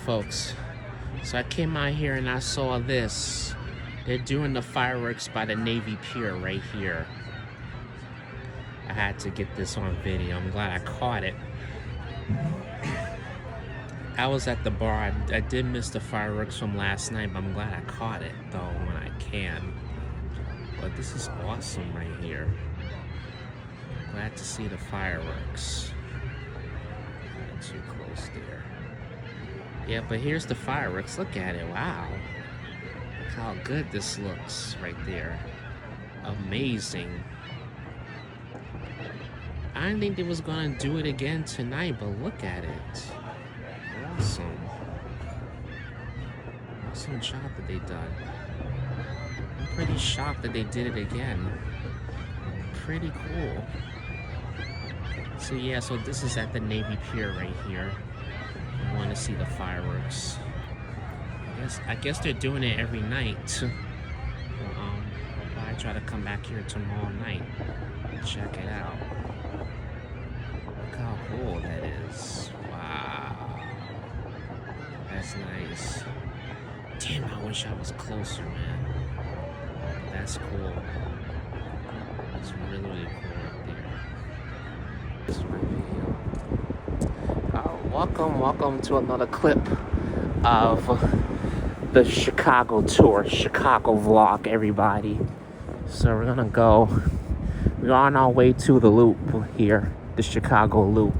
folks. So I came out here and I saw this. They're doing the fireworks by the Navy Pier right here. I had to get this on video. I'm glad I caught it. I was at the bar. I did miss the fireworks from last night, but I'm glad I caught it though when I can. But this is awesome right here. Glad to see the fireworks. Not too close there. Yeah, but here's the fireworks. Look at it. Wow. Look how good this looks right there. Amazing. I didn't think they was gonna do it again tonight, but look at it. Awesome. Awesome job that they done. I'm pretty shocked that they did it again. Pretty cool. So yeah, so this is at the Navy Pier right here. I want to see the fireworks. I guess they're doing it every night. I try to come back here tomorrow night and check it out. Look how cool that is. Wow. That's nice. Damn, I wish I was closer, man. That's cool. It's really, really cool right there. It's right here. Welcome to another clip of the Chicago tour, Chicago vlog, everybody. So we're on our way to the loop here, the Chicago loop.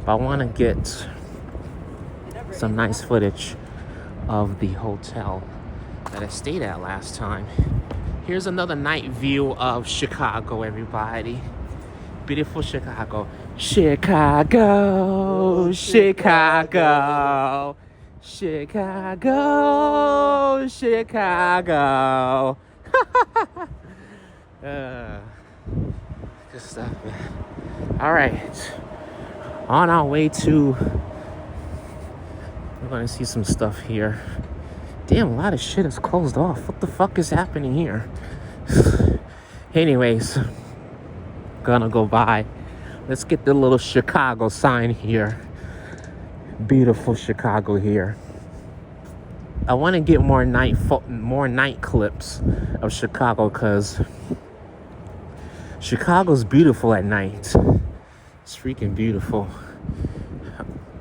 But I want to get some nice footage of the hotel that I stayed at last time. Here's another night view of Chicago, everybody. Beautiful Chicago. Chicago, Chicago, Chicago, Chicago. Good stuff, man. All right. On our way to... We're going to see some stuff here. Damn, a lot of shit is closed off. What the fuck is happening here? Anyways, gonna go by. Let's get the little Chicago sign here. Beautiful Chicago here. I want to get more night clips of Chicago because Chicago's beautiful at night. It's freaking beautiful.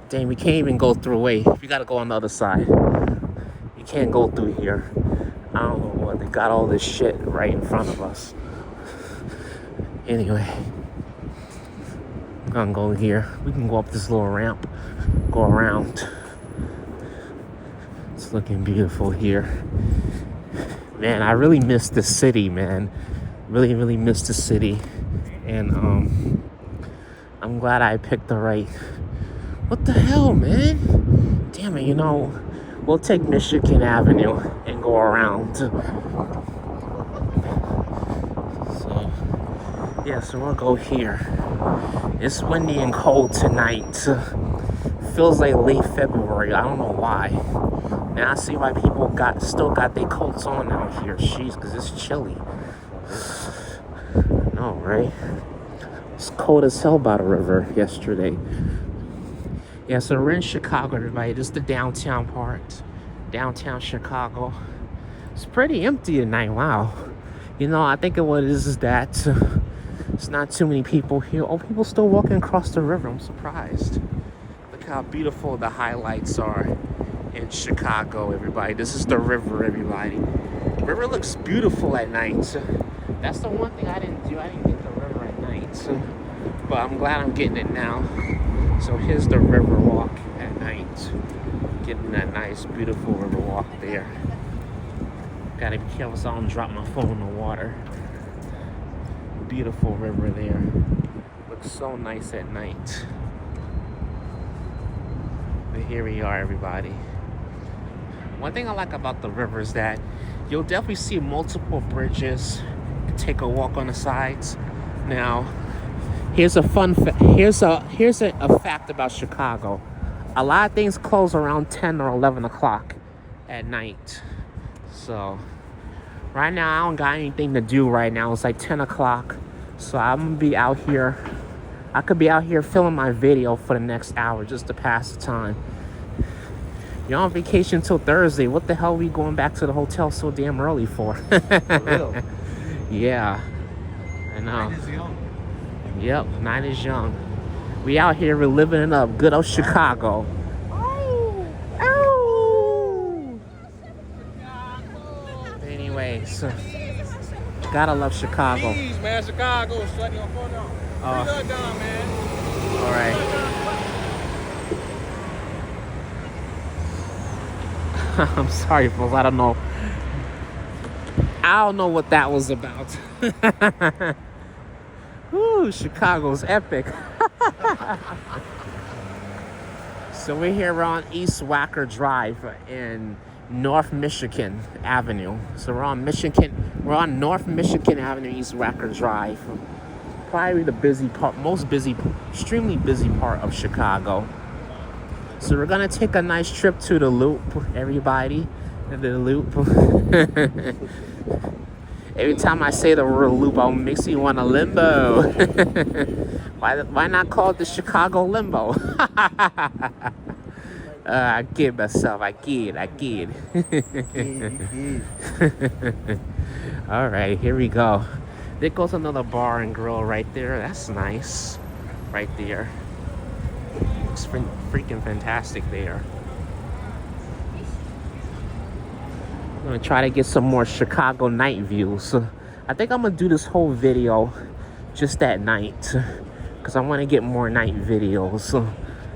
Damn, we can't even go through. Wait, we gotta go on the other side. You can't go through here. I don't know what, they got all this shit right in front of us. Anyway, I'm gonna go here. We can go up this little ramp, go around. It's looking beautiful here. Man, I really miss the city, man. Really, really miss the city. And I'm glad I picked the right... What the hell, man? Damn it, we'll take Michigan Avenue and go around. So we'll go here. It's windy and cold tonight. Feels like late February. I don't know why. Now I see why people still got their coats on out here. Jeez, because it's chilly. No, right? It's cold as hell by the river yesterday. Yeah, so we're in Chicago, everybody. This is the downtown part. Downtown Chicago. It's pretty empty tonight. Wow. I think what it is that it's not too many people here. Oh, people still walking across the river. I'm surprised. Look how beautiful the highlights are in Chicago, everybody. This is the river, everybody. The river looks beautiful at night. That's the one thing I didn't do. I didn't get the river at night. But I'm glad I'm getting it now. So here's the river walk at night. Getting that nice, beautiful river walk there. Gotta be careful so I don't drop my phone in the water. Beautiful river there. Looks so nice at night. But here we are, everybody. One thing I like about the river is that you'll definitely see multiple bridges. You can take a walk on the sides. Now, here's a here's a fact about Chicago. A lot of things close around 10 or 11 o'clock at night. So right now I don't got anything to do right now. It's like 10 o'clock. So I'm gonna be out here. I could be out here filming my video for the next hour just to pass the time. You're on vacation till Thursday. What the hell are we going back to the hotel so damn early for? For real. Yeah, I know. Night is young. Yep, night is young. We out here, we're living it up. Good old Chicago. Oh. Anyway, so gotta love Chicago. Please, man, Chicago, shut your phone down. Bring her down, man. All right. I'm sorry, folks. I don't know what that was about. Ooh, Chicago's epic. So we're here on East Wacker Drive in North Michigan Avenue. So we're on North Michigan Avenue, East Wacker Drive. Probably the busy part, extremely busy part of Chicago. So we're gonna take a nice trip to the Loop, everybody. The Loop. Every time I say the word Loop, I'll make you want a limbo. Why not call it the Chicago Limbo? I kid myself. I kid. All right, here we go. There goes another bar and grill right there. That's nice. Right there. Looks freaking fantastic there. I'm gonna try to get some more Chicago night views. I think I'm gonna do this whole video just at night because I want to get more night videos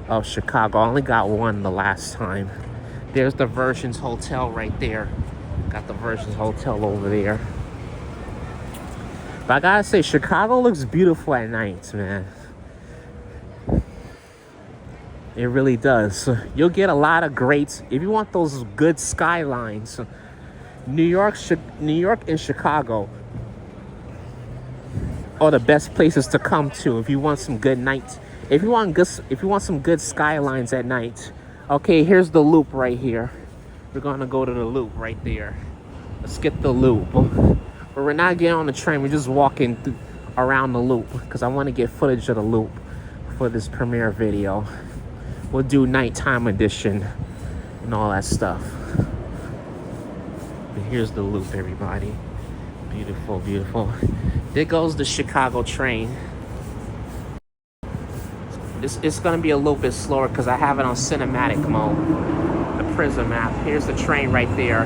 of Chicago. I only got one the last time. There's the Virgins Hotel right there. Got the Virgins Hotel over there. But I gotta say, Chicago looks beautiful at night, man. It really does. You'll get a lot of great, if you want those good skylines. New York and Chicago are the best places to come to if you want some good nights. If you want some good skylines at night. Okay, here's the Loop right here. We're gonna go to the Loop right there. Let's get the Loop. But we're not getting on the train. We're just walking around the Loop because I want to get footage of the Loop for this premiere video. We'll do nighttime edition and all that stuff. But here's the Loop, everybody. Beautiful, beautiful. There goes the Chicago train. It's gonna be a little bit slower because I have it on cinematic mode. The Prism app. Here's the train right there.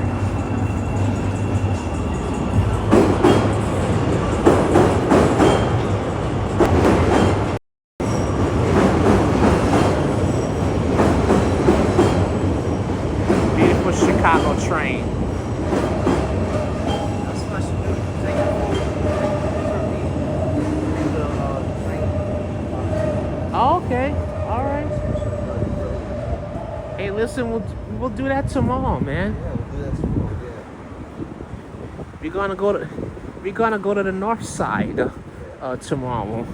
Beautiful Chicago train. Oh, okay. All right. Hey, listen, we'll do that tomorrow, man. Yeah, we'll do that tomorrow, yeah. We're gonna go to the north side tomorrow.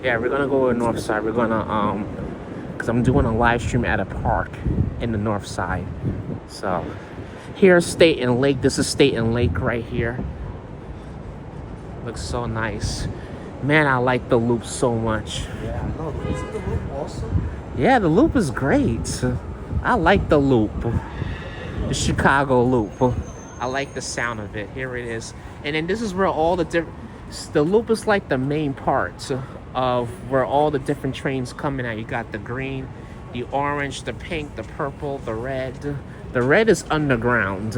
Yeah, we're gonna go to the north side. We're gonna because I'm doing a live stream at a park in the north side. So here's State and Lake. This is State and Lake right here. Looks so nice. Man, I like the Loop so much. Yeah, I know. Isn't the Loop awesome? Yeah, the Loop is great. I like the Loop. The Chicago Loop. I like the sound of it. Here it is. And then this is where all the Loop is like the main part of where all the different trains come in at. You got the green, the orange, the pink, the purple, the red. The red is underground.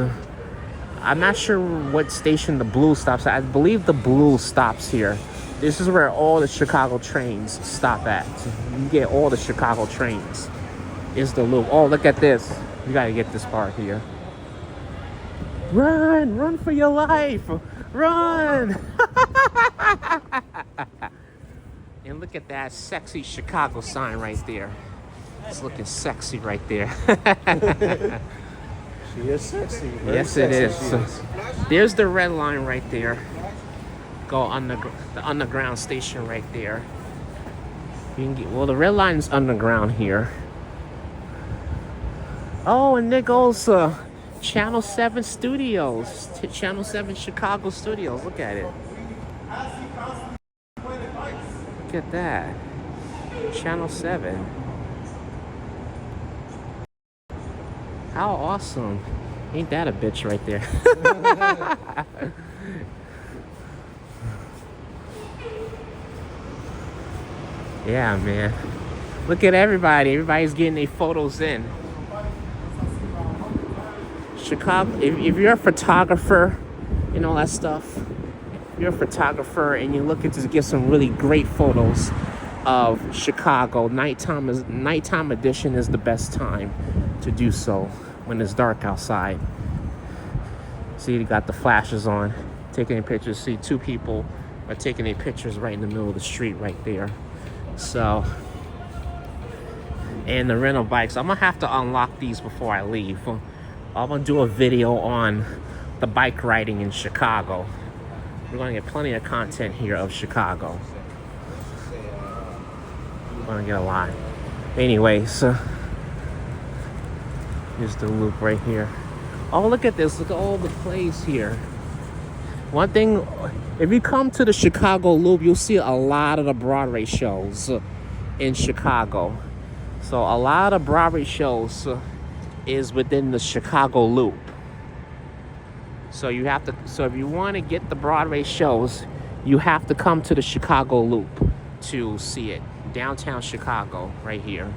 I'm not sure what station the blue stops at. I believe the blue stops here. This is where all the Chicago trains stop at. You get all the Chicago trains. Is the Loop. Oh, look at this. You gotta get this part here. Run for your life. Run. And look at that sexy Chicago sign right there. It's looking sexy right there. She is sexy. Yes, it is. There's the red line right there. Go on the underground station right there. You can get, well, the red line's underground here. Oh, and there goes Channel 7 Studios. Channel 7 Chicago Studios. Look at it. Look at that. Channel 7. How awesome. Ain't that a bitch right there? Yeah, man. Look at everybody. Everybody's getting their photos in. Chicago, if you're a photographer and all that stuff, if you're a photographer and you're looking to get some really great photos of Chicago, nighttime edition is the best time to do so when it's dark outside. See, you got the flashes on, taking pictures. See, two people are taking their pictures right in the middle of the street right there. So, and the rental bikes, I'm gonna have to unlock these before I leave. I'm gonna do a video on the bike riding in Chicago. We're gonna get plenty of content here of Chicago. We're gonna get a lot. Anyways, here's the loop right here. Oh, look at this. Look at all the plays here. One thing, if you come to the Chicago Loop, you'll see a lot of the Broadway shows in Chicago. So a lot of Broadway shows is within the Chicago Loop. So you have to. So if you want to get the Broadway shows, you have to come to the Chicago Loop to see it. Downtown Chicago, right here.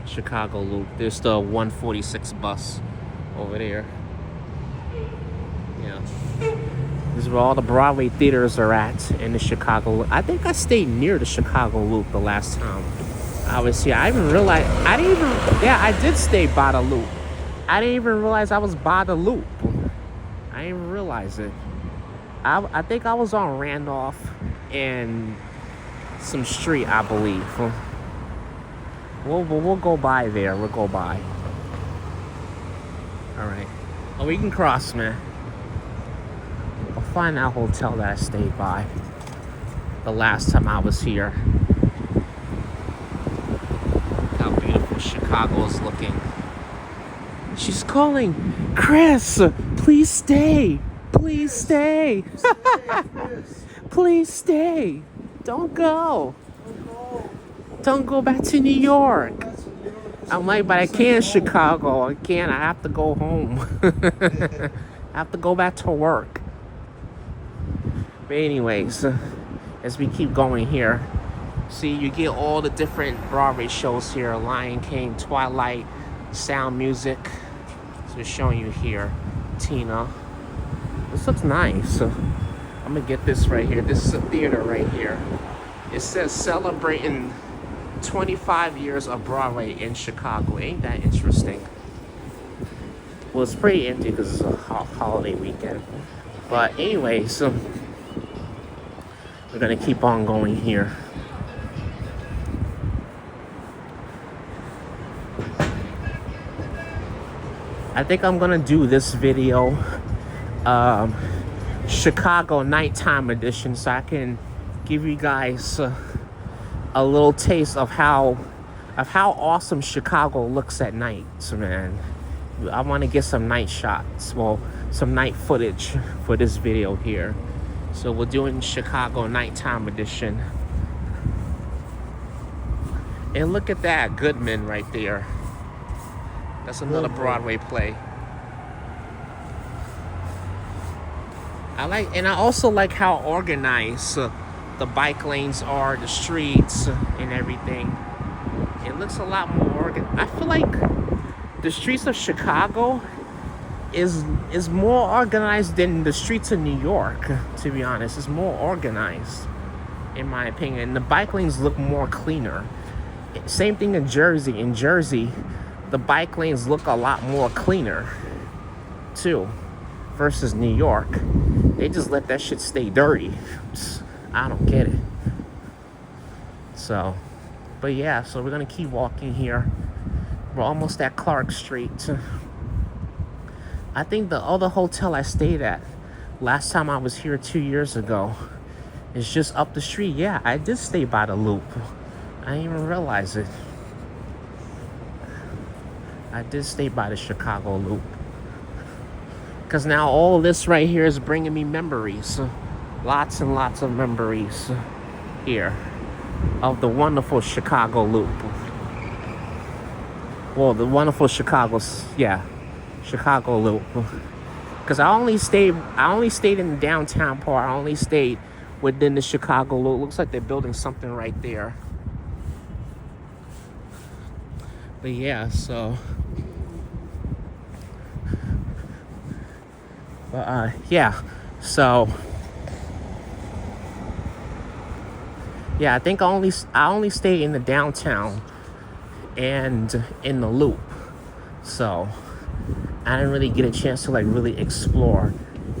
Chicago Loop. There's the 146 bus over there. Yeah. This is where all the Broadway theaters are at in the Chicago Loop. I think I stayed near the Chicago Loop the last time I was here. I did stay by the Loop. I didn't even realize I was by the Loop. I didn't even realize it. I think I was on Randolph and some street, I believe. We'll go by there. We'll go by. All right. Oh, we can cross, man. I'll find that hotel that I stayed by the last time I was here. How beautiful Chicago is looking. She's calling. Chris, please stay. Please stay. Please stay. Don't go. Don't go back to New York. I'm like, but I can't, Chicago. I can't. I have to go home. I have to go back to work. But anyways, as we keep going here, see, you get all the different Broadway shows here. Lion King, Twilight, Sound Music. So we're showing you here. Tina. This looks nice. I'm gonna get this right here. This is a theater right here. It says celebrating 25 years of Broadway in Chicago. Ain't that interesting? Well, it's pretty empty because it's a holiday weekend. But anyway, so we're gonna keep on going here. I think I'm gonna do this video, Chicago nighttime edition, so I can give you guys a little taste of how awesome Chicago looks at night, man. I want to get some night shots, well, some night footage for this video here. So we're doing Chicago nighttime edition. And look at that, Goodman right there. That's another Broadway play. I also like how organized the bike lanes are, the streets and everything. It looks a lot more organized. I feel like the streets of Chicago is more organized than the streets of New York, to be honest. It's more organized, in my opinion. And the bike lanes look more cleaner. Same thing in Jersey. In Jersey, the bike lanes look a lot more cleaner, too, versus New York. They just let that shit stay dirty. I don't get it. So, but yeah, so we're gonna keep walking here. We're almost at Clark Street. I think the other hotel I stayed at last time I was here 2 years ago is just up the street. Yeah, I did stay by the Loop. I didn't even realize it. I did stay by the Chicago Loop. Because now all of this right here is bringing me memories. Lots and lots of memories here of the wonderful Chicago Loop. Well, the wonderful Chicago's, yeah, Chicago Loop. Because I only stayed in the downtown part. I only stayed within the Chicago Loop. Looks like they're building something right there. But yeah, so. Yeah, so. Yeah, I think I only stayed in the downtown and in the Loop. So I didn't really get a chance to like really explore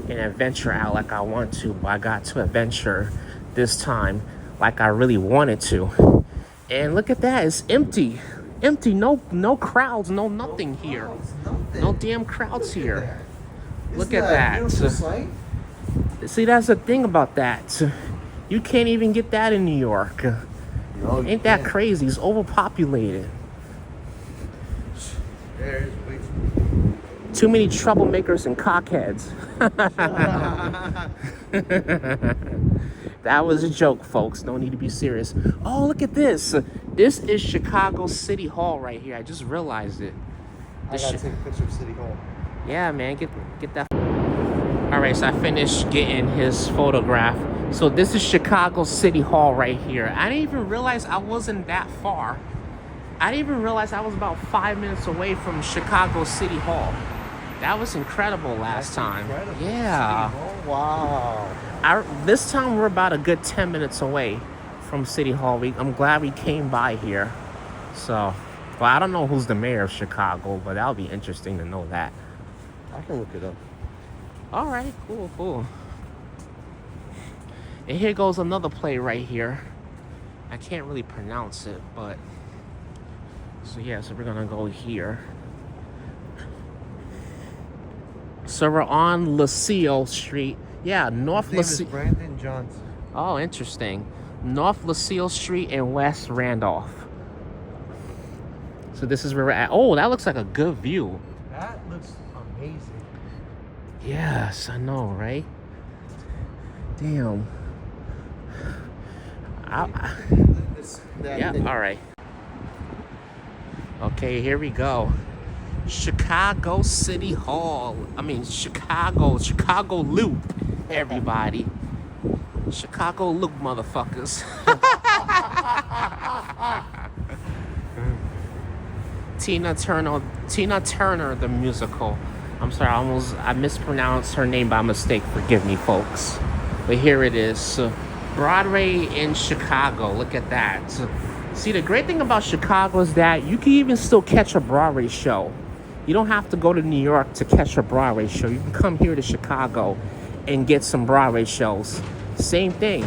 and adventure out like I want to, but I got to adventure this time like I really wanted to. And look at that, it's empty. Empty, no crowds, no nothing here. No damn crowds here. Look at that. See, that's the thing about that. You can't even get that in New York. Ain't that crazy? It's overpopulated. Too many troublemakers and cockheads. That was a joke, folks. No need to be serious. Oh, look at this. This is Chicago City Hall right here. I just realized it. I gotta take a picture of City Hall. Yeah, man. Get that. All right, so I finished getting his photograph. So this is Chicago City Hall right here. I didn't even realize I wasn't that far. I didn't even realize I was about 5 minutes away from Chicago City Hall. That was incredible last time. Incredible. Yeah. Wow. This time we're about a good 10 minutes away from City Hall. I'm glad we came by here. So, well, I don't know who's the mayor of Chicago, but that'll be interesting to know that. I can look it up. All right, cool. And here goes another play right here. I can't really pronounce it, but so yeah, so we're gonna go here. So we're on Lucille Street. Yeah, North Lucille. Brandon Johnson. Oh, interesting. North Lucille Street and West Randolph. So this is where we're at. Oh, that looks like a good view. That looks amazing. Yes, I know, right? Damn. Yeah, all right. Okay, here we go. Chicago City Hall. I mean, Chicago Loop, everybody. Chicago Loop, motherfuckers. Tina Turner, the musical. I'm sorry, I mispronounced her name by mistake. Forgive me, folks. But here it is. Broadway in Chicago. Look at that. See, the great thing about Chicago is that you can even still catch a Broadway show. You don't have to go to New York to catch a Broadway show. You can come here to Chicago and get some Broadway shows. Same thing.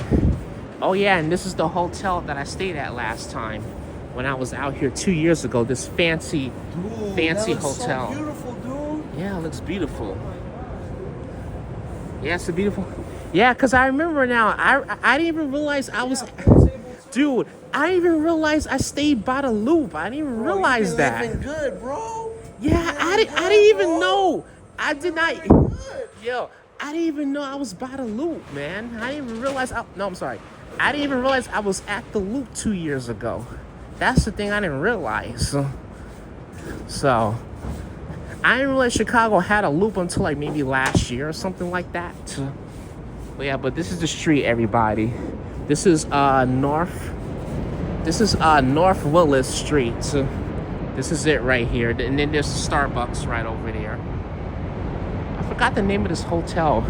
Oh yeah, and this is the hotel that I stayed at last time when I was out here 2 years ago. This fancy hotel. So beautiful, dude. Yeah, it looks beautiful. Yeah, it's a beautiful. Yeah, because I remember now. I didn't even realize I was. Dude, I didn't even realize I stayed by the Loop. I didn't even realize that. Living good, bro. Yeah, I didn't even know. I did not. Yo, I didn't even know I was by the Loop, man. I didn't even realize. I'm sorry. I didn't even realize I was at the Loop 2 years ago. That's the thing I didn't realize. So, I didn't realize Chicago had a Loop until like maybe last year or something like that. But yeah, but this is the street, everybody. This is North Willis Street. This is it right here. And then there's Starbucks right over there. I forgot the name of this hotel.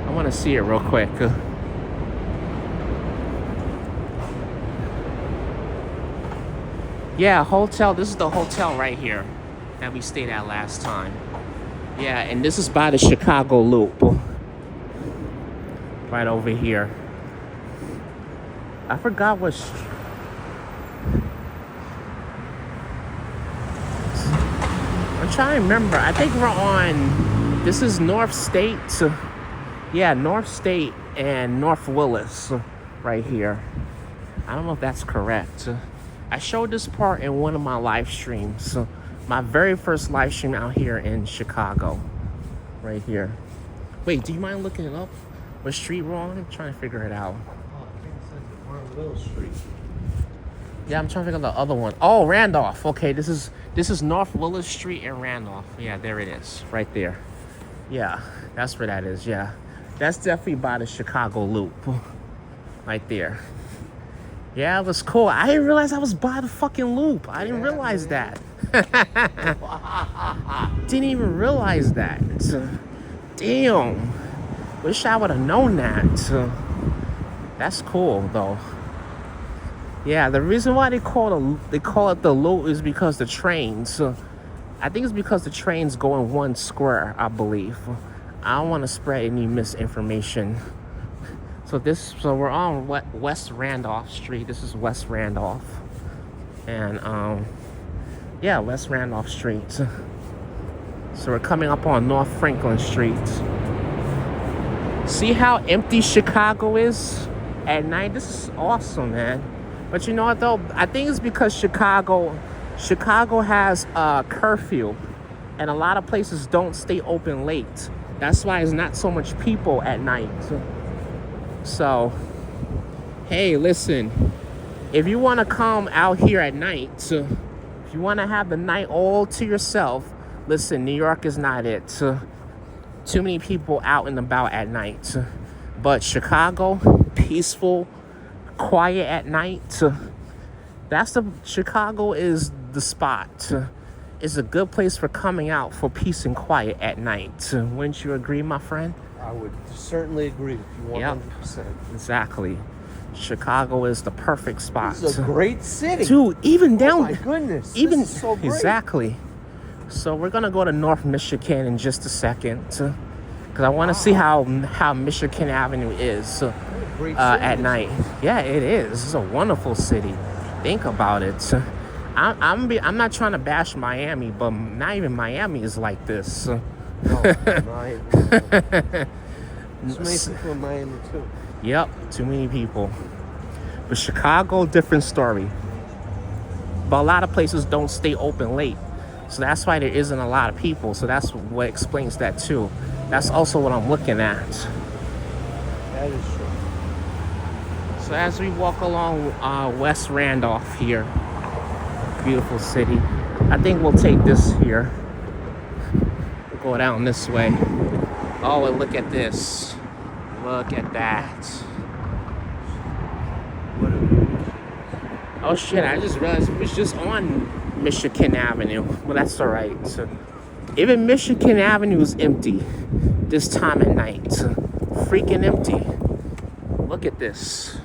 I want to see it real quick. Yeah, hotel. This is the hotel right here that we stayed at last time. Yeah, and this is by the Chicago Loop. Right over here. I forgot what. I'm trying to remember. I think we're on. This is North State. Yeah, North State and North Willis right here. I don't know if that's correct. I showed this part in one of my live streams. My very first live stream out here in Chicago. Right here. Wait, do you mind looking it up? What street we're on? I'm trying to figure it out. Oh, I think it says Willow Street. Yeah, I'm trying to think of the other one. Oh, Randolph. Okay, this is North Willis Street in Randolph. Yeah, there it is, right there. Yeah, that's where that is. Yeah, that's definitely by the Chicago Loop, right there. Yeah, it was cool. I didn't realize I was by the fucking loop. I didn't realize that. Didn't even realize that. Damn. Wish I would have known that. That's cool though. Yeah, the reason why they call it the loop is because the trains. I think it's because the trains go in one square, I believe. I don't want to spread any misinformation. So we're on West Randolph Street. This is West Randolph. And yeah, West Randolph Street. So we're coming up on North Franklin Street. See how empty Chicago is at night? This is awesome, man. But you know what though? I think it's because Chicago has a curfew, and a lot of places don't stay open late. That's why there's not so much people at night. So, hey, listen, if you want to come out here at night, if you want to have the night all to yourself, listen, New York is not it. Too many people out and about at night. But Chicago, peaceful, quiet at night. Chicago is the spot. It's a good place for coming out for peace and quiet at night. Wouldn't you agree, my friend? I would certainly agree with you 100%. Yep, exactly. Chicago is the perfect spot. It's a great city. Dude, even down... Oh my goodness. Even, this is so great. Exactly. So we're going to go to North Michigan in just a second. Because I want to see how Michigan Avenue is at night. Yeah, it is. It's a wonderful city. Think about it. I'm not trying to bash Miami, but not even Miami is like this. No, Miami. There's many people in Miami too. Yep, too many people. But Chicago, different story. But a lot of places don't stay open late. So that's why there isn't a lot of people. So that's what explains that too. That's also what I'm looking at. That is true. So as we walk along West Randolph here, beautiful city. I think we'll take this here. We'll go down this way. Oh, and look at this. Look at that. Oh shit, I just realized we was just on Michigan Avenue. Well, that's all right. So, even Michigan Avenue is empty this time at night. Freaking empty. Look at this.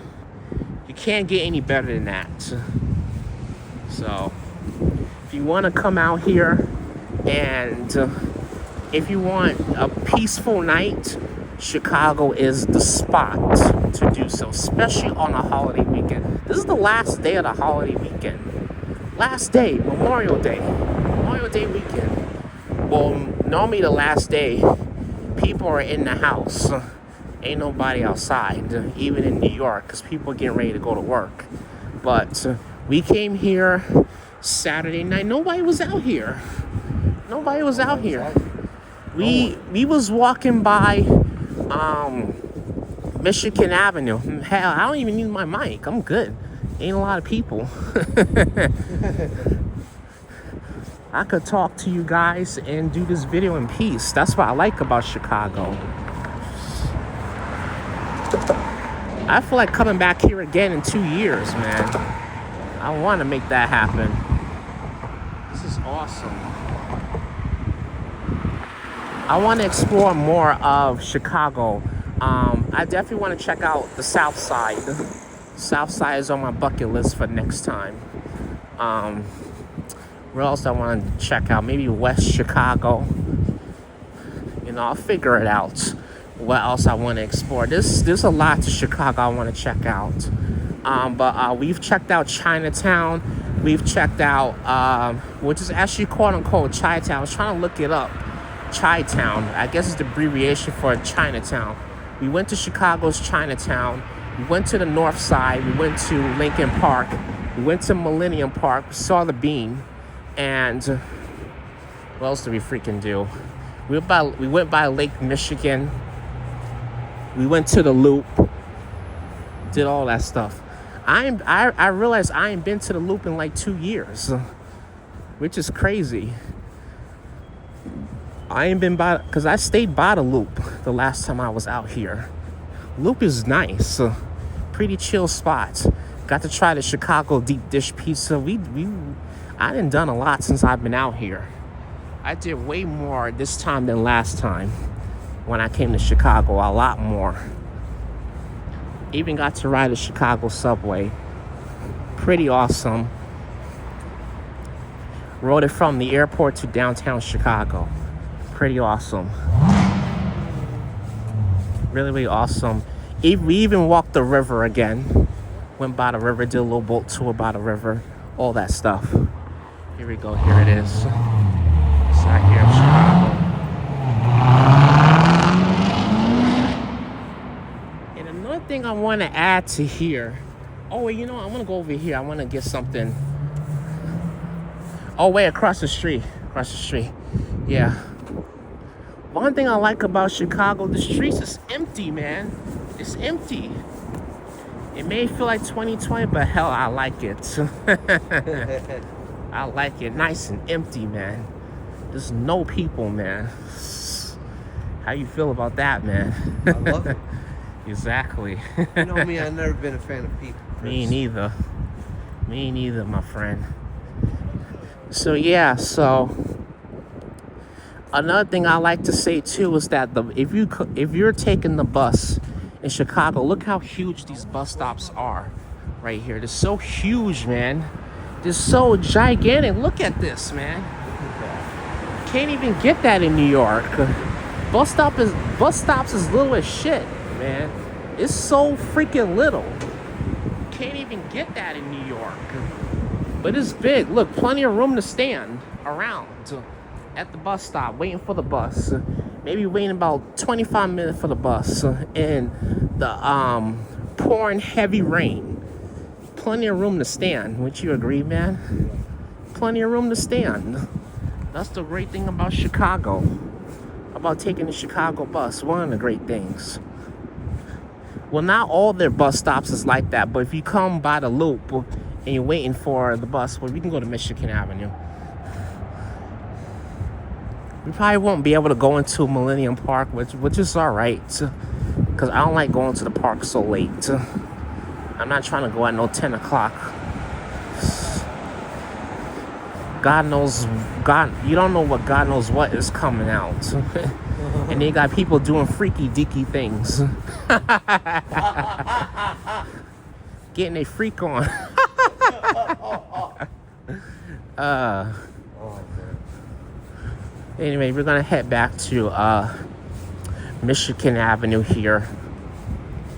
You can't get any better than that. So, if you want to come out here and if you want a peaceful night, Chicago is the spot to do so, especially on a holiday weekend. This is the last day of the holiday weekend. Last day, Memorial Day weekend. Well, normally the last day, people are in the house. Ain't nobody outside, even in New York, because people are getting ready to go to work. But we came here Saturday night. Nobody was out here. We was walking by Michigan Avenue. Hell, I don't even need my mic. I'm good. Ain't a lot of people. I could talk to you guys and do this video in peace. That's what I like about Chicago. I feel like coming back here again in 2 years, man. I want to make that happen. This is awesome. I want to explore more of Chicago. I definitely want to check out the South Side. South Side is on my bucket list for next time. Where else I want to check out? Maybe West Chicago. You know, I'll figure it out. What else I want to explore? There's a lot to Chicago I want to check out. But we've checked out Chinatown. We've checked out, which is actually quote unquote Chinatown. I was trying to look it up. Chi-Town, I guess it's the abbreviation for Chinatown. We went to Chicago's Chinatown. We went to the North Side. We went to Lincoln Park. We went to Millennium Park. We saw the Bean. And what else did we freaking do? We went by Lake Michigan. We went to the Loop. Did all that stuff. I realized I ain't been to the Loop in like 2 years, which is crazy. I ain't been by, because I stayed by the Loop the last time I was out here. Loop is nice, pretty chill spots. Got to try the Chicago deep dish pizza. I done done a lot since I've been out here. I did way more this time than last time when I came to Chicago, a lot more. Even got to ride the Chicago subway. Pretty awesome. Rode it from the airport to downtown Chicago. Pretty awesome. Really, really awesome. We even walked the river again. Went by the river, did a little boat tour by the river. All that stuff. Here we go, here it is. It's out here in Chicago. And another thing I want to add to here. Oh, wait, you know what? I'm going to go over here. I want to get something. Oh, wait, across the street. Across the street. Yeah. One thing I like about Chicago, the streets is empty, man. It's empty. It may feel like 2020, but hell, I like it. I like it. Nice and empty, man. There's no people, man. How you feel about that, man? I love it. Exactly. You know me, I've never been a fan of people. Me neither. Me neither, my friend. So yeah, another thing I like to say too is that if you're taking the bus in Chicago, look how huge these bus stops are right here. They're so huge, man. They're so gigantic. Look at this, man. Can't even get that in New York. Bus stops is little as shit, man. It's so freaking little. Can't even get that in New York. But it's big. Look, plenty of room to stand around at the bus stop, waiting for the bus. Maybe waiting about 25 minutes for the bus in the pouring heavy rain. Plenty of room to stand. Would you agree, man? Plenty of room to stand. That's the great thing about Chicago. About taking the Chicago bus. One of the great things. Well, not all their bus stops is like that, but if you come by the Loop and you're waiting for the bus, well, we can go to Michigan Avenue. We probably won't be able to go into Millennium Park, which is all right, because I don't like going to the park so late. I'm not trying to go at no 10 o'clock. God knows, you don't know what God knows what is coming out. And they got people doing freaky deaky things. Getting a freak on. Anyway, we're gonna head back to Michigan Avenue here.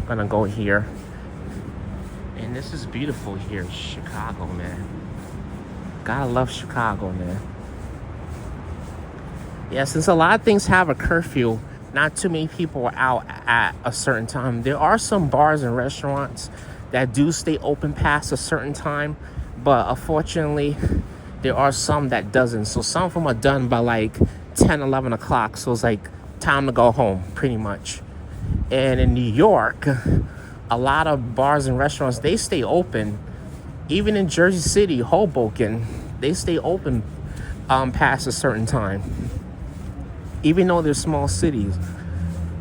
Gonna go here. And this is beautiful here in Chicago, man. Gotta love Chicago, man. Yeah, since a lot of things have a curfew, not too many people are out at a certain time. There are some bars and restaurants that do stay open past a certain time, but unfortunately, there are some that doesn't. So some of them are done by like 10, 11 o'clock. So it's like time to go home, pretty much. And in New York, a lot of bars and restaurants, they stay open. Even in Jersey City, Hoboken, they stay open past a certain time. Even though they're small cities,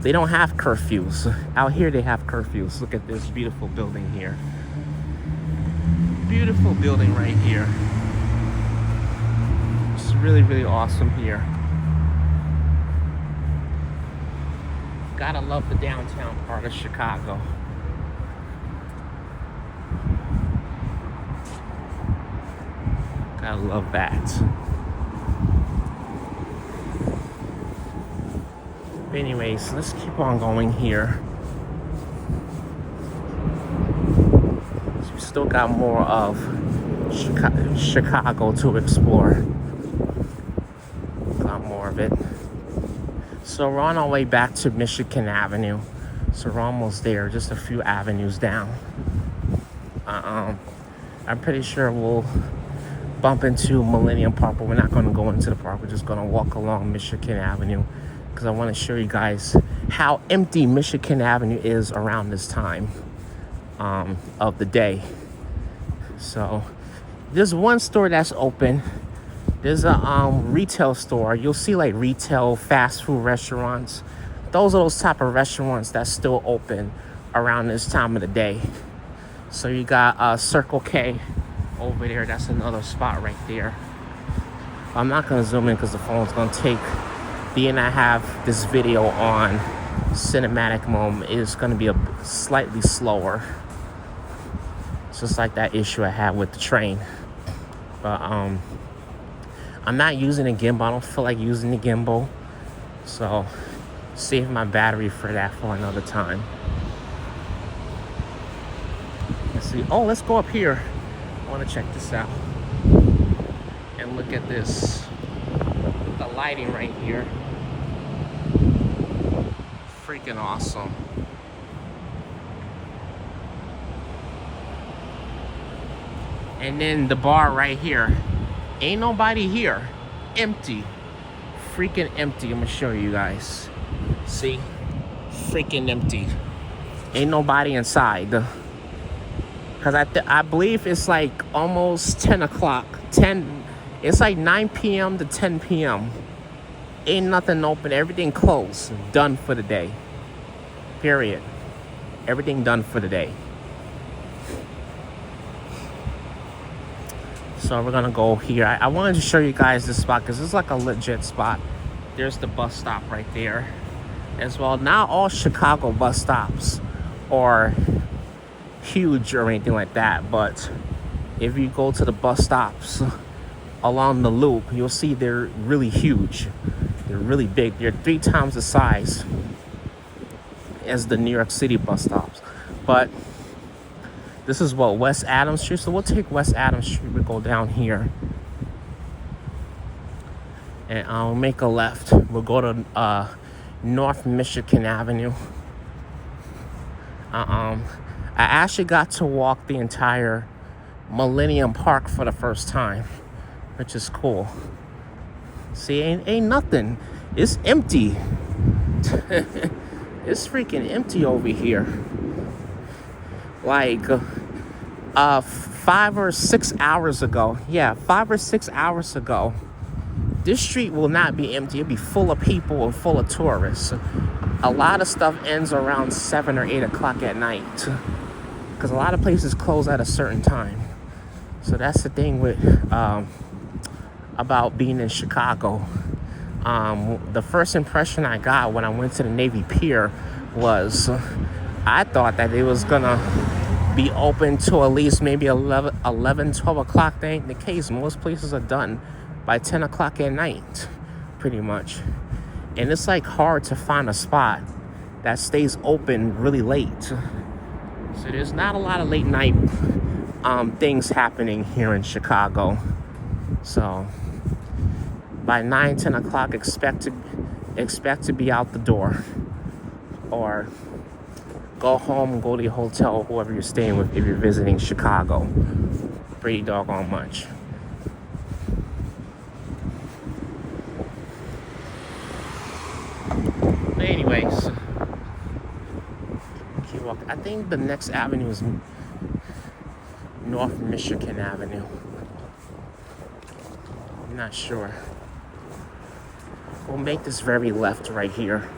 they don't have curfews. Out here, they have curfews. Look at this beautiful building here. Beautiful building right here. It's really, really awesome here. Gotta love the downtown part of Chicago. Gotta love that. Anyways, let's keep on going here. So we still got more of Chicago to explore. Got more of it. So we're on our way back to Michigan Avenue. So we're almost there, just a few avenues down. I'm pretty sure we'll bump into Millennium Park, but we're not going to go into the park. We're just going to walk along Michigan Avenue, because I want to show you guys how empty Michigan Avenue is around this time. of the day. So there's one store that's open. There's a retail store. You'll see like retail fast food restaurants. Those are those type of restaurants that's still open around this time of the day. So you got Circle K over there. That's another spot right there. I'm not gonna zoom in because the phone's gonna take. Being I have this video on cinematic mode, is gonna be a slightly slower. It's just like that issue I had with the train. But I'm not using a gimbal. I don't feel like using the gimbal, so save my battery for that for another time. Let's see. Oh, let's go up here. I want to check this out and look at this. The lighting right here, freaking awesome. And then the bar right here, ain't nobody here. Empty. Freaking empty. I'm gonna show you guys. See? Freaking empty. Ain't nobody inside. Because I believe it's like almost 10 o'clock. It's like 9 p.m. to 10 p.m. Ain't nothing open. Everything closed. Done for the day. Period. Everything done for the day. So we're gonna go here. I wanted to show you guys this spot because it's like a legit spot. There's the bus stop right there as well. Not all Chicago bus stops are huge or anything like that, but if you go to the bus stops along the loop, you'll see they're really huge. They're really big. They're 3 times the size as the New York City bus stops. But this is what, West Adams Street? So we'll take West Adams Street. We'll go down here. And I'll make a left. We'll go to North Michigan Avenue. I actually got to walk the entire Millennium Park for the first time, which is cool. See, ain't nothing. It's empty. It's freaking empty over here. Like 5 or 6 hours ago. Yeah, 5 or 6 hours ago. This street will not be empty. It'll be full of people and full of tourists. A lot of stuff ends around 7 or 8 o'clock at night. Because a lot of places close at a certain time. So that's the thing with about being in Chicago. The first impression I got when I went to the Navy Pier was I thought that it was gonna be open till at least maybe 11, 12 o'clock. That ain't the case. Most places are done by 10 o'clock at night, pretty much. And it's like hard to find a spot that stays open really late. So there's not a lot of late night things happening here in Chicago. So by 9, 10 o'clock, expect to be out the door, or go home and go to your hotel or whoever you're staying with if you're visiting Chicago. Pretty doggone much. But anyways, keep walking. I think the next avenue is North Michigan Avenue. I'm not sure. We'll make this very left right here.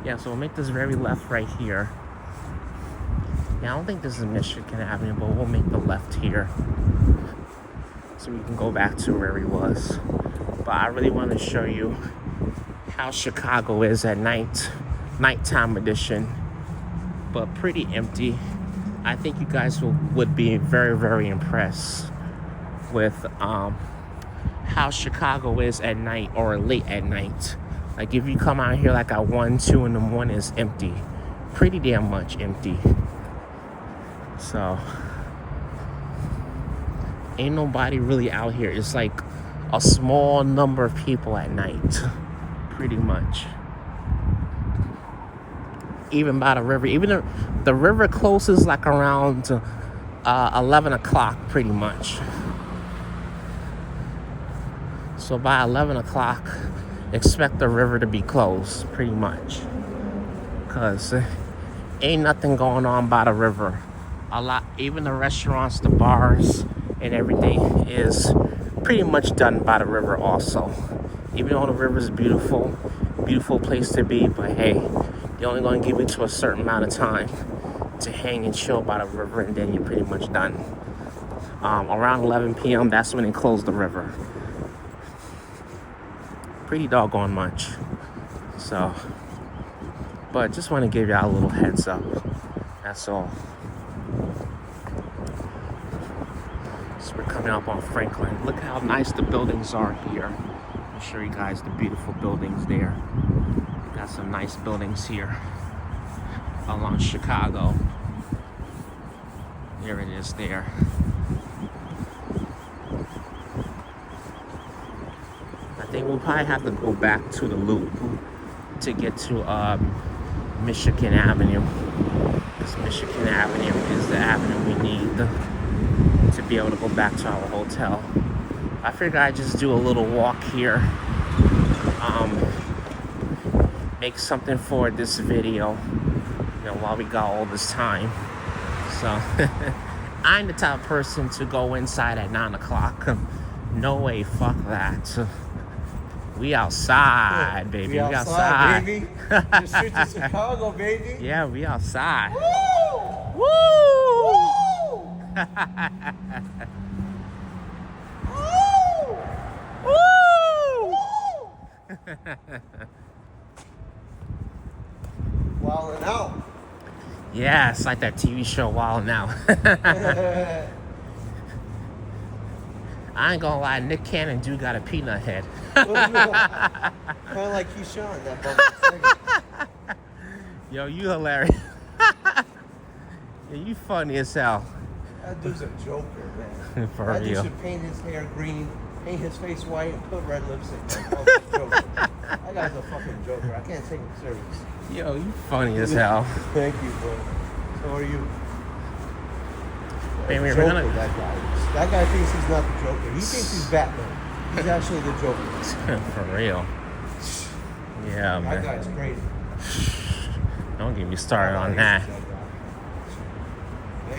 Yeah, so we'll make this very left right here. Yeah, I don't think this is Michigan Avenue, but we'll make the left here so we can go back to where he was. But I really want to show you how Chicago is at night, nighttime edition, but pretty empty. I think you guys would be very, very impressed with how Chicago is at night or late at night. Like if you come out here like at 1, 2 in the morning, it's empty. Pretty damn much empty. So ain't nobody really out here. It's like a small number of people at night, pretty much. Even by the river. Even the river closes like around 11 o'clock pretty much. So by 11 o'clock, expect the river to be closed pretty much. Because ain't nothing going on by the river. A lot, even the restaurants, the bars, and everything is pretty much done by the river also. Even though the river is beautiful, beautiful place to be, but hey, they're only going to give you to a certain amount of time to hang and chill by the river, and then you're pretty much done. Around 11 p.m., that's when they close the river. Pretty doggone much. So, but just want to give y'all a little heads up. That's all. So we're coming up on Franklin. Look how nice the buildings are here. I'll show you guys the beautiful buildings there. Got some nice buildings here along Chicago. There it is there. I think we'll probably have to go back to the loop to get to Michigan Avenue. Because Michigan Avenue is the avenue we need to be able to go back to our hotel. I figured I'd just do a little walk here. Make something for this video, you know, while we got all this time. So I'm the type of person to go inside at 9 o'clock. No way, fuck that. We outside, baby. We outside. Baby. The streets of Chicago, baby. Yeah, we outside. Woo! Woo! Woo! Woo! Wildin' out. Yeah, it's like that TV show Wild Now. I ain't gonna lie, Nick Cannon do got a peanut head. Kind of like Keyshawn, that bum. Yo, you hilarious. Yeah, you funny as hell. That dude's a joker, man. For that real. dude should paint his hair green, paint his face white, and put red lipstick on. Oh, joker. That guy's a fucking joker. I can't take him serious. Yo, you funny as hell. Thank you, bro. So are you. Baby, we're Joker, gonna... that guy. That guy thinks he's not the Joker. He thinks he's Batman. He's actually the Joker. For real. Yeah, That man. guy's crazy. Don't get me started on that. But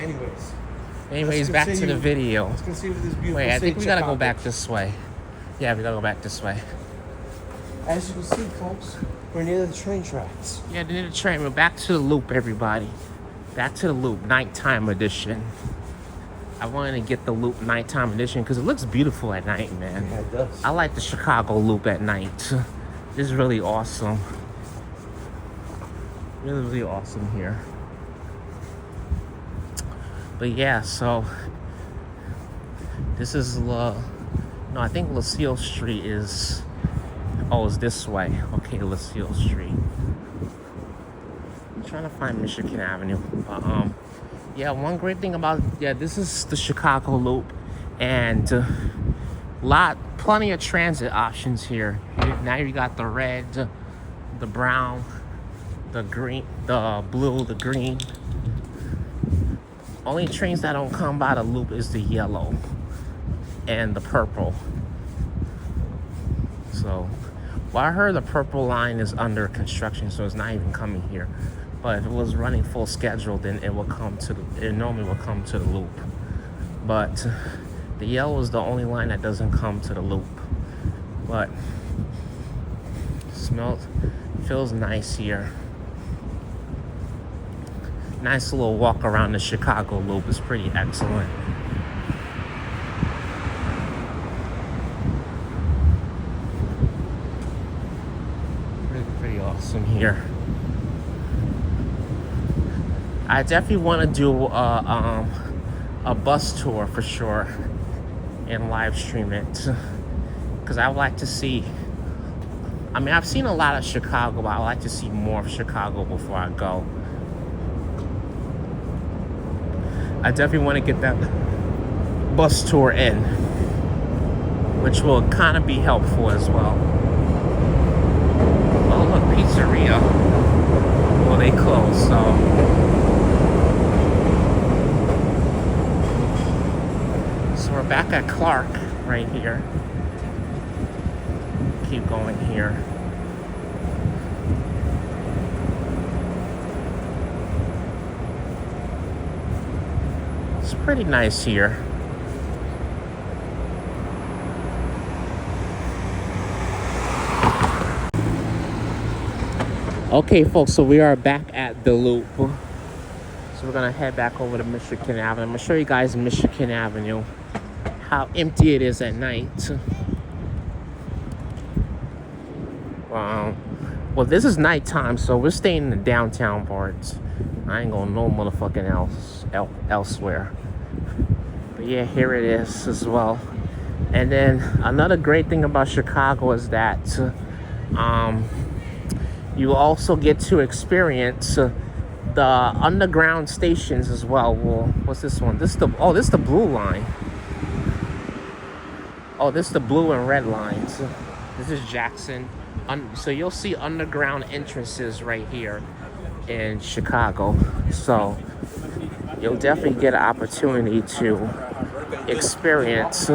Anyways, back to the video. Let's continue with this beautiful Wait, I think we city, gotta go Chicago. back this way. Yeah, we gotta go back this way. As you can see, folks, we're near the train tracks. Yeah, near the train. We're back to the loop, everybody. Back to the loop, nighttime edition. I wanted to get the loop nighttime edition because it looks beautiful at night, man. Yeah, it does. I like the Chicago loop at night. It's really awesome. Really, really awesome here. But yeah, so this is I think Lucille Street is, it's this way. Okay, Lucille Street. I'm trying to find Michigan Avenue. But yeah, one great thing about, this is the Chicago loop, and plenty of transit options here. Now you got the red, the brown, the green, the blue, the green. Only trains that don't come by the loop is the yellow and the purple. So, well, I heard the purple line is under construction, so it's not even coming here. But if it was running full schedule, then it normally will come to the loop. But the yellow is the only line that doesn't come to the loop. But feels nice here. Nice little walk around the Chicago loop is pretty excellent. Pretty awesome here. I definitely want to do a bus tour for sure and live stream it, because I would like to see. I mean, I've seen a lot of Chicago, but I like to see more of Chicago before I go. I definitely want to get that bus tour in, which will kind of be helpful as well. Oh, look, pizzeria. Well, they closed, so. at Clark right here. Keep going here. It's pretty nice here. Okay, folks, so we are back at the Loop. So we're gonna head back over to Michigan Avenue. I'm gonna show you guys Michigan Avenue, how empty it is at night. Well, this is nighttime, so we're staying in the downtown parts. I ain't going no motherfucking elsewhere. But yeah, here it is as well. And then another great thing about Chicago is that you also get to experience the underground stations as well. Well, what's this one? This is the blue line. Oh, this is the blue and red lines. This is Jackson. So you'll see underground entrances right here in Chicago. So you'll definitely get an opportunity to experience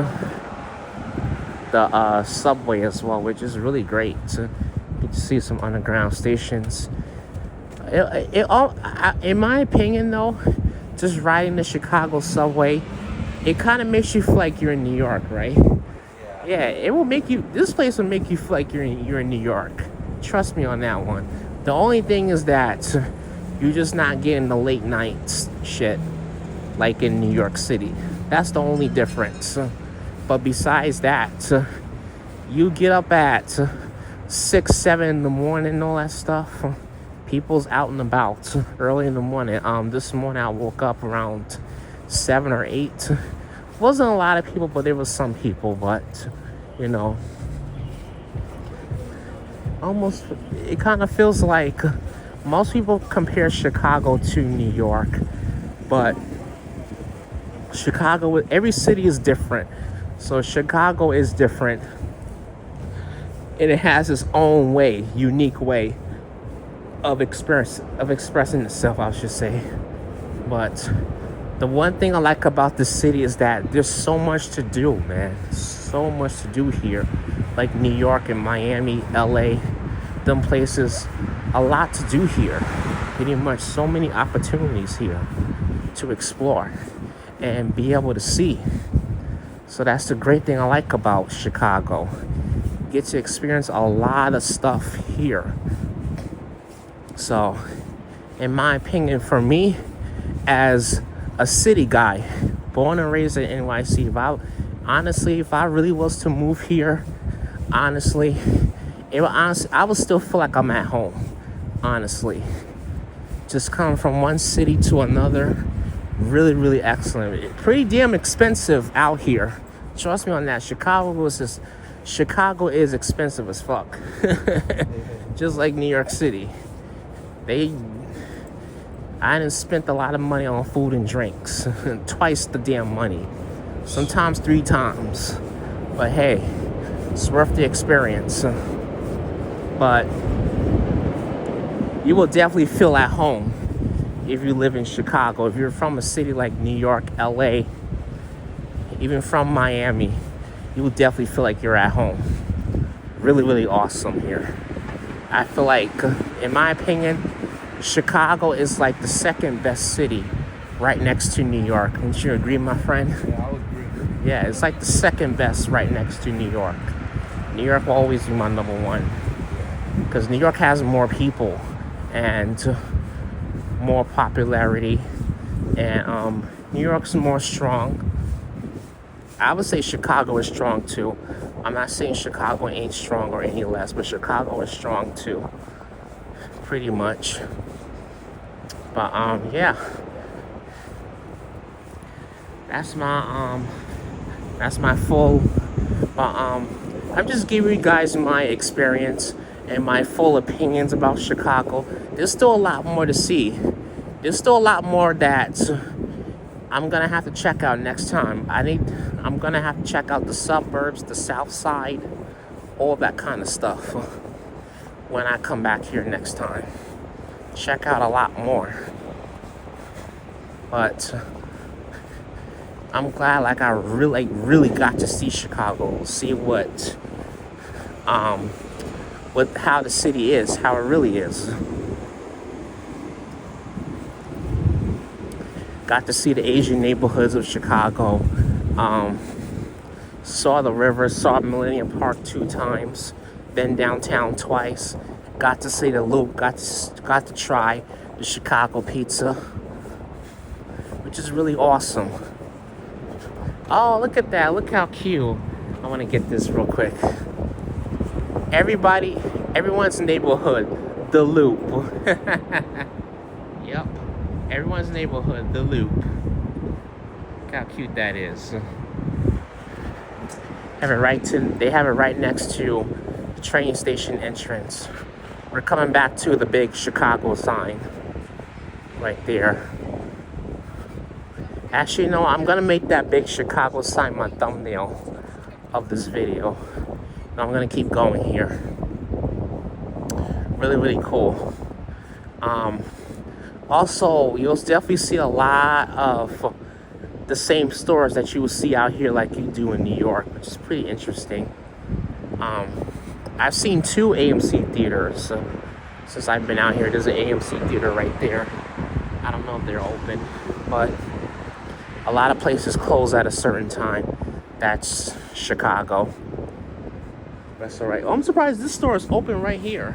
the subway as well, which is really great. Get to see some underground stations. In my opinion, though, just riding the Chicago subway, it kind of makes you feel like you're in New York, right? Yeah, it will make you. This place will make you feel like you're in New York. Trust me on that one. The only thing is that you're just not getting the late night shit like in New York City. That's the only difference. But besides that, you get up at 6, 7 in the morning and all that stuff. People's out and about early in the morning. This morning I woke up around 7 or 8. Wasn't a lot of people, but there was some people. But you know, almost it kind of feels like most people compare Chicago to New York, but Chicago, every city is different. So Chicago is different, and it has its own way, unique way of expressing itself, I should say. But the one thing I like about this city is that there's so much to do, man. So much to do here. Like New York and Miami, LA, them places, a lot to do here. Pretty much so many opportunities here to explore and be able to see. So that's the great thing I like about Chicago. You get to experience a lot of stuff here. So, in my opinion, for me, as a city guy, born and raised in NYC, if I really was to move here, I would still feel like I'm at home, honestly. Just coming from one city to another, really, really excellent. Pretty damn expensive out here. Trust me on that. Chicago is expensive as fuck. Just like New York City. I done spent a lot of money on food and drinks. Twice the damn money. Sometimes 3 times. But hey, it's worth the experience. But you will definitely feel at home if you live in Chicago. If you're from a city like New York, LA, even from Miami, you will definitely feel like you're at home. Really, really awesome here. I feel like, in my opinion, Chicago is like the second best city right next to New York. Wouldn't you agree, my friend? Yeah, I would agree. Yeah, it's like the second best right next to New York. New York will always be my number one. Because New York has more people and more popularity. And New York's more strong. I would say Chicago is strong too. I'm not saying Chicago ain't strong or any less, but Chicago is strong too. Pretty much. But yeah. That's my full I'm just giving you guys my experience and my full opinions about Chicago. There's still a lot more to see. There's still a lot more that I'm gonna have to check out next time. I'm gonna have to check out the suburbs, the south side, all that kind of stuff when I come back here next time. Check out a lot more. But I'm glad, like, I really got to see Chicago, see how the city is, how it really is. Got to see the Asian neighborhoods of Chicago. Saw the river, saw Millennium Park 2 times, been downtown twice. Got to see the Loop, got to try the Chicago pizza, which is really awesome. Oh, look at that, look how cute. I want to get this real quick. Everyone's neighborhood, the Loop. Yep, everyone's neighborhood, the Loop. Look how cute that is. They have it right next to the train station entrance. We're coming back to the big Chicago sign right there. Actually, no, I'm gonna make that big Chicago sign my thumbnail of this video. And I'm gonna keep going here. Really, really cool. Also, you'll definitely see a lot of the same stores that you will see out here like you do in New York, which is pretty interesting. I've seen 2 AMC theaters since I've been out here. There's an AMC theater right there. I don't know if they're open, but a lot of places close at a certain time. That's Chicago. That's all right. Oh, I'm surprised this store is open right here.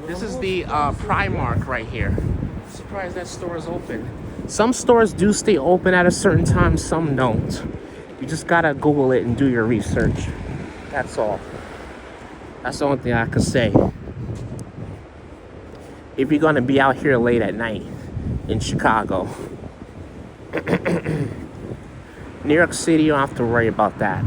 This is the Primark right here. I'm surprised that store is open. Some stores do stay open at a certain time, some don't. You just gotta Google it and do your research. That's all. That's the only thing I can say. If you're gonna be out here late at night in Chicago. New York City, you don't have to worry about that.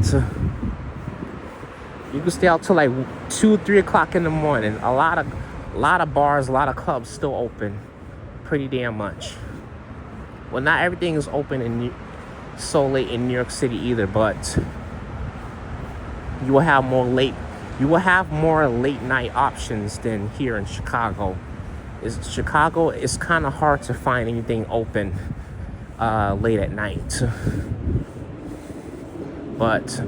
You can stay out till like 2, 3 o'clock in the morning. A lot of bars, a lot of clubs still open. Pretty damn much. Well, not everything is open so late in New York City either, but you will have more late night options than here in Chicago. Chicago is kind of hard to find anything open late at night. But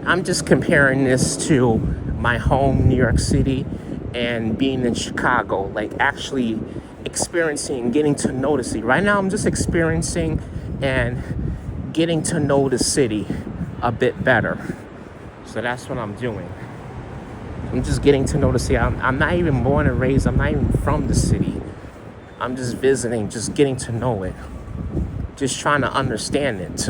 I'm just comparing this to my home, New York City, and being in Chicago, like actually experiencing, getting to know the city. Right now, I'm just experiencing and getting to know the city a bit better. So that's what I'm doing. I'm just getting to know the city. I'm not even born and raised. I'm not even from the city. I'm just visiting, just getting to know it. Just trying to understand it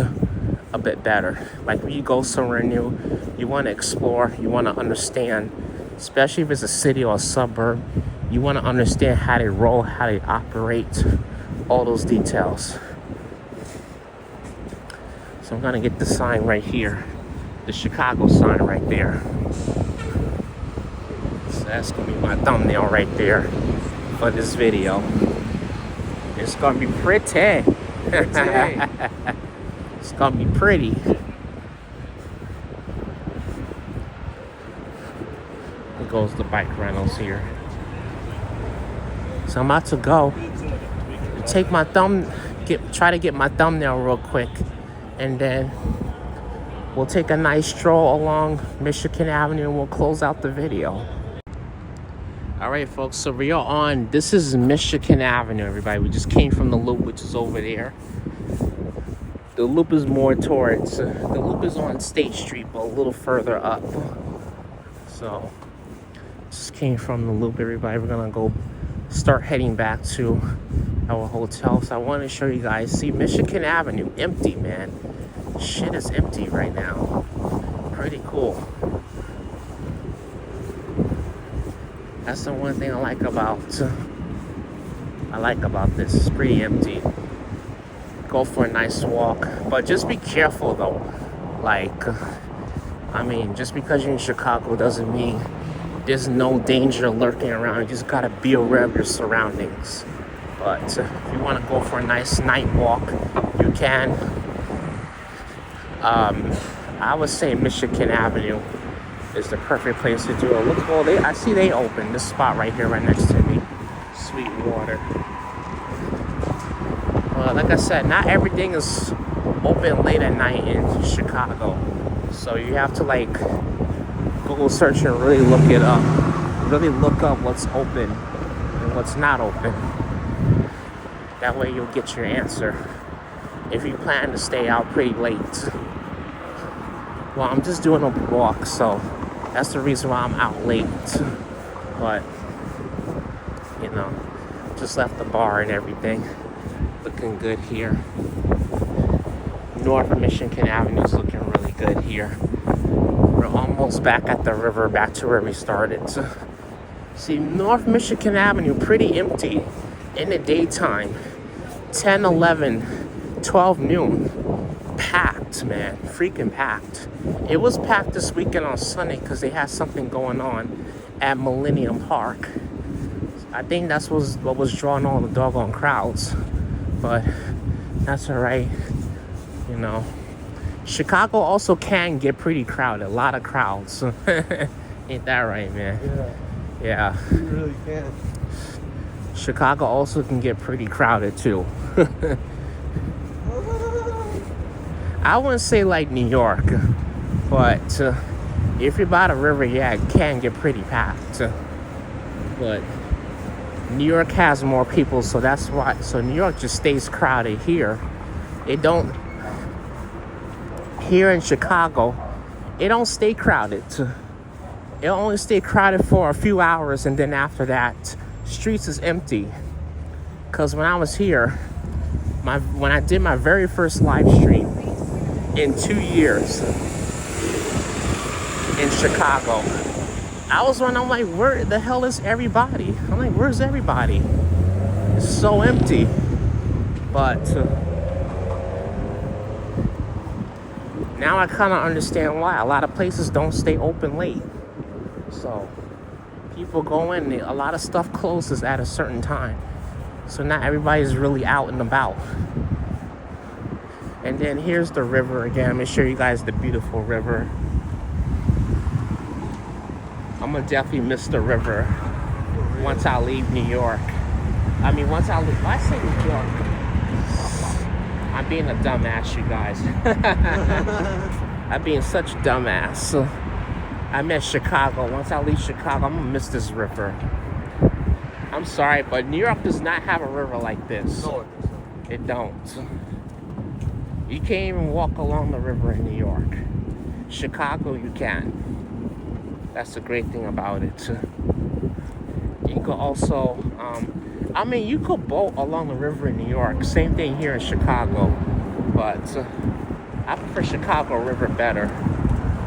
a bit better. Like when you go somewhere new, you want to explore, you want to understand, especially if it's a city or a suburb, you want to understand how they roll, how they operate, all those details. So I'm going to get the sign right here, the Chicago sign right there. So that's going to be my thumbnail right there for this video. It's going to be pretty. It's gonna be pretty. There goes the bike rentals here. So I'm about to go take my try to get my thumbnail real quick, and then we'll take a nice stroll along Michigan Avenue and we'll close out the video. All right, folks, so we are on, this is Michigan Avenue, everybody. We just came from the Loop, which is over there. The Loop is more towards, the Loop is on State Street, but a little further up. So, just came from the Loop, everybody. We're gonna go start heading back to our hotel. So I want to show you guys, see Michigan Avenue, empty, man. Shit is empty right now. Pretty cool. That's the one thing I like about this. It's pretty empty. Go for a nice walk, but just be careful though. Like, I mean, just because you're in Chicago doesn't mean there's no danger lurking around. You just gotta be aware of your surroundings. But if you want to go for a nice night walk, you can. I would say Michigan Avenue is the perfect place to do it. Look, well, I see they open this spot right here, right next to me. Sweetwater. Like I said, not everything is open late at night in Chicago. So you have to like Google search and really look it up. Really look up what's open and what's not open. That way you'll get your answer if you plan to stay out pretty late. Well, I'm just doing a walk, so that's the reason why I'm out late. But, you know, just left the bar and everything. Looking good here. North Michigan Avenue is looking really good here. We're almost back at the river, back to where we started. See, North Michigan Avenue pretty empty in the daytime. 10, 11, 12 noon. Packed, man. Freaking packed. It was packed this weekend on Sunday because they had something going on at Millennium Park. I think that's what was drawing all the doggone crowds. But that's alright. You know. Chicago also can get pretty crowded. A lot of crowds. Ain't that right, man? Yeah. You really can. Chicago also can get pretty crowded too. I wouldn't say like New York, but if you're by the river, yeah, it can get pretty packed. But New York has more people, so that's why. So New York just stays crowded here. It don't. Here in Chicago, it don't stay crowded. It only stay crowded for a few hours, and then after that, streets is empty. Cause when I was here, when I did my very first live stream in 2 years in Chicago, I was wondering, I'm like, where the hell is everybody? I'm like, where's everybody? It's so empty. But now I kind of understand why. A lot of places don't stay open late. So people go in, a lot of stuff closes at a certain time. So not everybody's really out and about. And then here's the river again. I'm gonna show you guys the beautiful river. I'm gonna definitely miss the river once I leave New York. I mean, once I leave, why say New York? I'm being a dumbass, you guys. I'm being such a dumbass. I miss Chicago. Once I leave Chicago, I'm gonna miss this river. I'm sorry, but New York does not have a river like this. No, it don't. You can't even walk along the river in New York. Chicago, you can. That's the great thing about it. You could also, I mean, you could boat along the river in New York. Same thing here in Chicago. But I prefer Chicago River better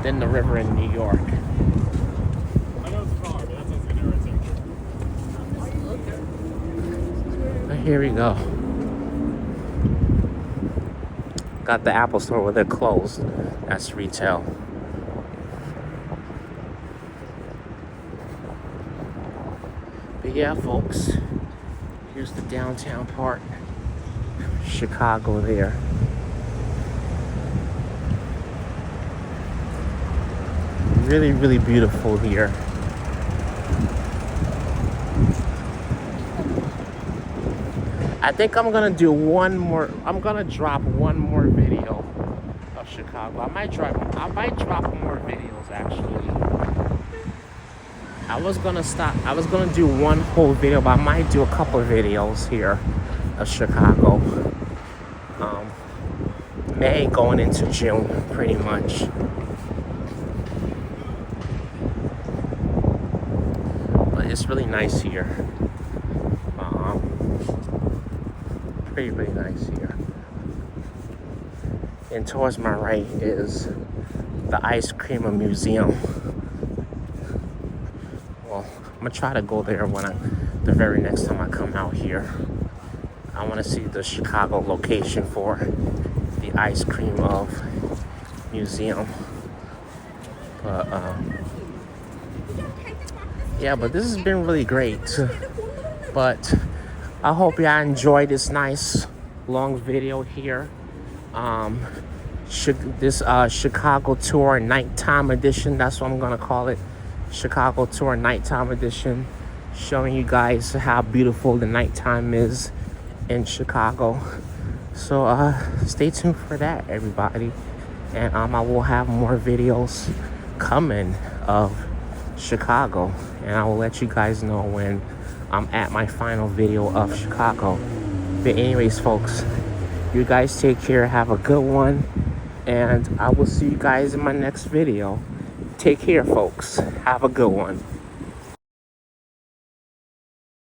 than the river in New York. I know it's a car, but that sounds good right there. But here we go. Got the Apple Store where they're closed. That's retail. But yeah, folks, here's the downtown part. Chicago there. Really, really beautiful here. I think I'm gonna do one more. I'm gonna drop one more video of Chicago. I might drop more videos actually. I was gonna do one whole video, but I might do a couple of videos here of Chicago. May going into June, pretty much. But it's really nice here. Pretty, really nice here. And towards my right is the Ice Cream Museum. Well, I'm gonna try to go there the very next time I come out here. I want to see the Chicago location for the Ice Cream Museum. But yeah, but this has been really great. But I hope y'all enjoyed this nice long video here. This Chicago Tour Nighttime Edition, that's what I'm gonna call it. Chicago Tour Nighttime Edition, showing you guys how beautiful the nighttime is in Chicago. So stay tuned for that, everybody. And I will have more videos coming of Chicago, and I will let you guys know when I'm at my final video of Chicago. But anyways, folks, you guys take care, have a good one, and I will see you guys in my next video. Take care, folks. Have a good one.